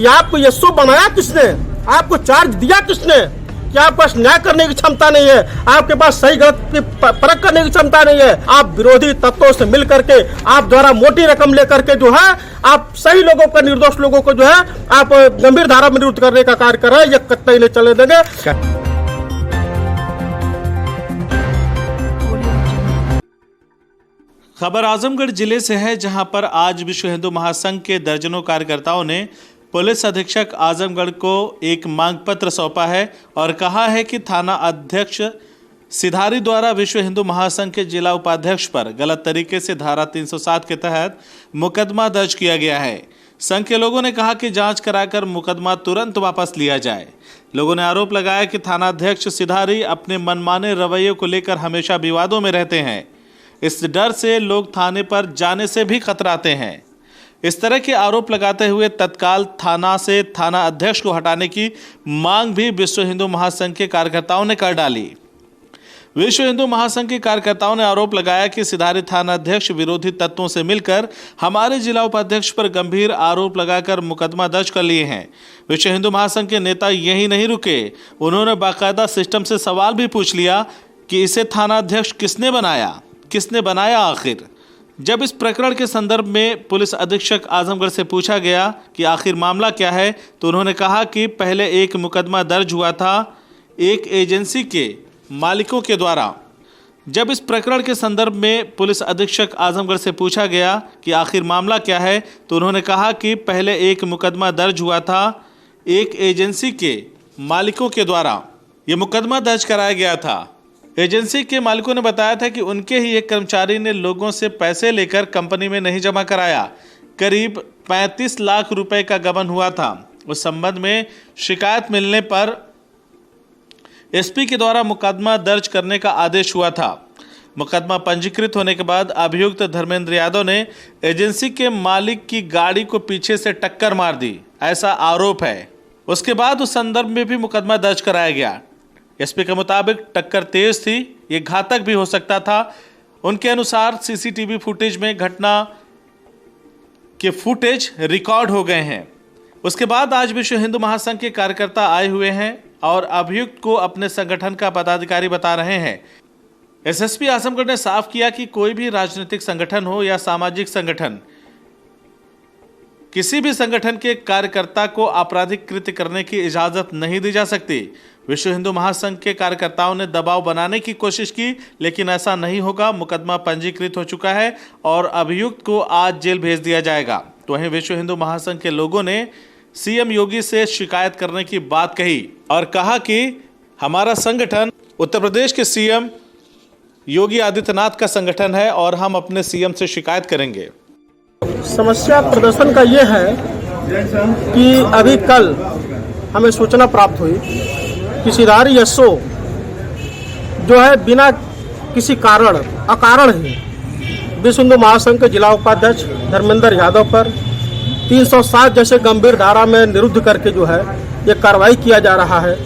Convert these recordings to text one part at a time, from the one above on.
कि आपको ये शो बनाया किसने, आपको चार्ज दिया किसने, कि आपके पास न्याय करने की क्षमता नहीं है, आपके पास सही गलत की परख करने की क्षमता नहीं है। आप विरोधी तत्वों से मिल करके आप द्वारा मोटी रकम लेकर के जो है आप सही लोगों को, निर्दोष लोगों को जो है आप गंभीर धारा में निरुद्ध करने का कार्य कर रहे हैं। ये कतई नहीं चले देंगे। खबर आजमगढ़ जिले से है, जहां पर आज विश्व हिंदू महासंघ के दर्जनों कार्यकर्ताओं ने पुलिस अधीक्षक आजमगढ़ को एक मांग पत्र सौंपा है और कहा है कि थाना अध्यक्ष सिधारी द्वारा विश्व हिंदू महासंघ के जिला उपाध्यक्ष पर गलत तरीके से धारा 307 के तहत मुकदमा दर्ज किया गया है। संघ के लोगों ने कहा कि जांच कराकर मुकदमा तुरंत वापस लिया जाए। लोगों ने आरोप लगाया कि थाना अध्यक्ष सिधारी अपने मनमाने रवैये को लेकर हमेशा विवादों में रहते हैं। इस डर से लोग थाने पर जाने से भी कतराते हैं। इस तरह के आरोप लगाते हुए तत्काल थाना से थाना अध्यक्ष को हटाने की मांग भी विश्व हिंदू महासंघ के कार्यकर्ताओं ने कर डाली। विश्व हिंदू महासंघ के कार्यकर्ताओं ने आरोप लगाया कि सिधारी थाना अध्यक्ष विरोधी तत्वों से मिलकर हमारे जिला उपाध्यक्ष पर गंभीर आरोप लगाकर मुकदमा दर्ज कर लिए हैं। विश्व हिंदू महासंघ के नेता यही नहीं रुके, उन्होंने बाकायदा सिस्टम से सवाल भी पूछ लिया कि इसे थाना अध्यक्ष किसने बनाया आखिर। जब इस प्रकरण के संदर्भ में पुलिस अधीक्षक आजमगढ़ से पूछा गया कि आखिर मामला क्या है, तो उन्होंने कहा कि पहले एक मुकदमा दर्ज हुआ था एक एजेंसी के मालिकों के द्वारा। जब इस प्रकरण के संदर्भ में पुलिस अधीक्षक आजमगढ़ से पूछा गया कि आखिर मामला क्या है, तो उन्होंने कहा कि पहले एक मुकदमा दर्ज हुआ था एक एजेंसी के मालिकों के द्वारा। ये मुकदमा दर्ज कराया गया था। एजेंसी के मालिकों ने बताया था कि उनके ही एक कर्मचारी ने लोगों से पैसे लेकर कंपनी में नहीं जमा कराया। करीब 35 लाख रुपए का गबन हुआ था। उस संबंध में शिकायत मिलने पर एसपी के द्वारा मुकदमा दर्ज करने का आदेश हुआ था। मुकदमा पंजीकृत होने के बाद अभियुक्त धर्मेंद्र यादव ने एजेंसी के मालिक की गाड़ी को पीछे से टक्कर मार दी, ऐसा आरोप है। उसके बाद उस संदर्भ में भी मुकदमा दर्ज कराया गया। एसपी के मुताबिक टक्कर तेज थी, ये घातक भी हो सकता था। उनके अनुसार सीसीटीवी फुटेज में घटना के फुटेज रिकॉर्ड हो गए हैं। उसके बाद आज विश्व हिंदू महासंघ के कार्यकर्ता आए हुए हैं और अभियुक्त को अपने संगठन का पदाधिकारी बता रहे हैं। एसएसपी आजमगढ़ ने साफ किया कि कोई भी राजनीतिक संगठन हो या सामाजिक संगठन, किसी भी संगठन के कार्यकर्ता को आपराधिक कृत्य करने की इजाजत नहीं दी जा सकती। विश्व हिंदू महासंघ के कार्यकर्ताओं ने दबाव बनाने की कोशिश की, लेकिन ऐसा नहीं होगा। मुकदमा पंजीकृत हो चुका है और अभियुक्त को आज जेल भेज दिया जाएगा। तो वहीं विश्व हिंदू महासंघ के लोगों ने सीएम योगी से शिकायत करने की बात कही और कहा कि हमारा संगठन उत्तर प्रदेश के सीएम योगी आदित्यनाथ का संगठन है और हम अपने सीएम से शिकायत करेंगे। समस्या प्रदर्शन का ये है कि अभी कल हमें सूचना प्राप्त हुई कि सिधारी यशो जो है बिना किसी कारण अकारण ही विश्व हिंदू महासंघ के जिला उपाध्यक्ष धर्मेंद्र यादव पर 307 जैसे गंभीर धारा में निरुद्ध करके जो है ये कार्रवाई किया जा रहा है।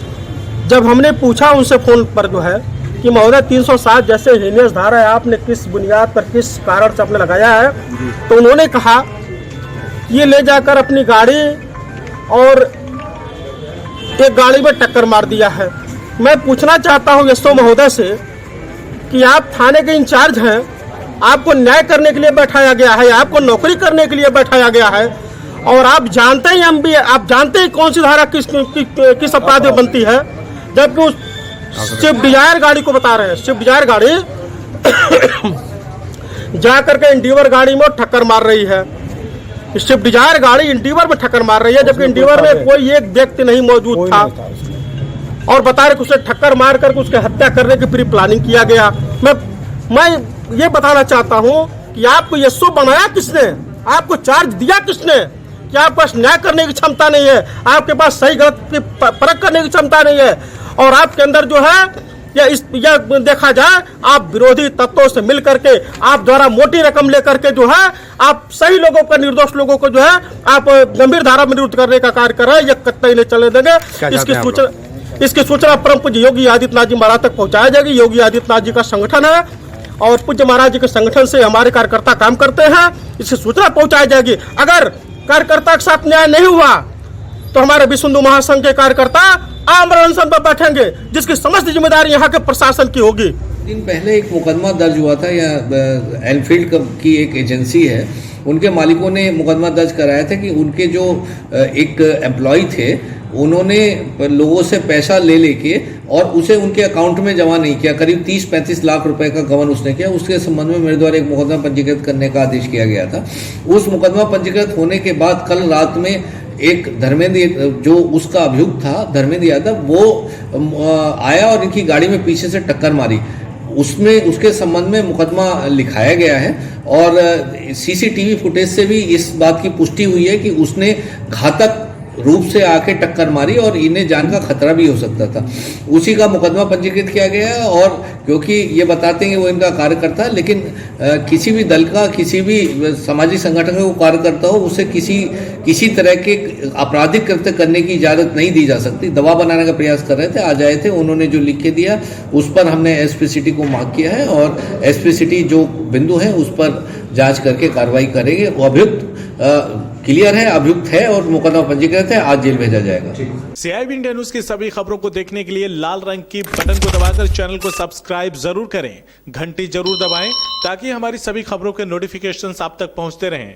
जब हमने पूछा उनसे फोन पर जो है कि महोदय 307 जैसे हीनियस धारा है, आपने किस बुनियाद पर किस कारण से आपने लगाया है, तो उन्होंने कहा ये ले जाकर अपनी गाड़ी और एक गाड़ी में टक्कर मार दिया है। मैं पूछना चाहता हूं यशो महोदय से कि आप थाने के इंचार्ज हैं, आपको न्याय करने के लिए बैठाया गया है, आपको नौकरी करने के लिए बैठाया गया है और आप जानते ही आप जानते ही कौन सी धारा किस अपराध में बनती है, जबकि उस स्विफ्ट डिजायर गाड़ी को बता रहे हैं। स्विफ्ट डिजायर गाड़ी जा करके इंडिवर गाड़ी में टक्कर मार रही है। स्विफ्ट डिजायर गाड़ी इंडिवर में टक्कर मार रही है, जबकि इंडिवर में कोई एक व्यक्ति नहीं मौजूद था और बता रहे उसे टक्कर मार करके उसकी हत्या करने की प्री प्लानिंग किया गया। मैं ये बताना चाहता हूं कि आपको ये शो बनाया किसने, आपको चार्ज दिया किसने, कि आपके पास न्याय करने की क्षमता नहीं है, आपके पास सही गलत की परख करने की क्षमता नहीं है और आपके अंदर जो है या देखा जाए आप विरोधी तत्वों से मिल करके आप द्वारा मोटी रकम लेकर के जो है आप सही लोगों को, निर्दोष लोगों को जो है आप गंभीर धारा में निरुद्ध करने का कार्य कर रहे हैं। ये कतई नहीं चले देंगे। इसकी सूचना परम पूज्य योगी आदित्यनाथ जी महाराज तक पहुंचाई जाएगी। योगी आदित्यनाथ जी का संगठन है और पूज्य महाराज जी के संगठन से हमारे कार्यकर्ता काम करते हैं, इसकी सूचना पहुंचाई जाएगी। अगर कार्यकर्ता के साथ न्याय नहीं हुआ तो हमारे विश्व हिंदू महासंघ के कार्यकर्ता आमरण अनशन पर बैठेंगे, जिसकी समस्त जिम्मेदारी यहाँ के प्रशासन की होगी। दिन पहले एक मुकदमा दर्ज हुआ था, या एनफील्ड की एक एजेंसी है, उनके मालिकों ने मुकदमा दर्ज कराया था कि उनके जो एक एम्प्लॉय थे, उन्होंने लोगों से पैसा ले लेके और उसे उनके अकाउंट में जमा नहीं किया। करीब 30-35 लाख रुपए का गबन उसने किया। उसके संबंध में मेरे द्वारा एक मुकदमा पंजीकृत करने का आदेश किया गया था। उस मुकदमा पंजीकृत होने के बाद कल रात में एक धर्मेंद्र, जो उसका अभियुक्त था धर्मेंद्र यादव, वो आया और इनकी गाड़ी में पीछे से टक्कर मारी। उसमें उसके संबंध में मुकदमा लिखाया गया है और सीसीटीवी फुटेज से भी इस बात की पुष्टि हुई है कि उसने घातक रूप से आके टक्कर मारी और इन्हें जान का खतरा भी हो सकता था। उसी का मुकदमा पंजीकृत किया गया है। और क्योंकि ये बताते हैं कि वो इनका कार्यकर्ता है, लेकिन किसी भी दल का, किसी भी सामाजिक संगठन का वो कार्यकर्ता हो, उसे किसी तरह के आपराधिक कृत्य करने की इजाज़त नहीं दी जा सकती। दबाव बनाने का प्रयास कर रहे थे, आज आए थे, उन्होंने जो लिख के दिया उस पर हमने एसपी सिटी को मार्क किया है और एसपी सिटी जो बिंदु है उस पर जांच करके कार्रवाई करेंगे। वो अभियुक्त क्लियर है, अभियुक्त है और मुकदमा पंजीकृत है, आज जेल भेजा जाएगा। CIB इंडिया न्यूज की सभी खबरों को देखने के लिए लाल रंग की बटन को दबाकर चैनल को सब्सक्राइब जरूर करें, घंटी जरूर दबाएं ताकि हमारी सभी खबरों के नोटिफिकेशंस आप तक पहुंचते रहें।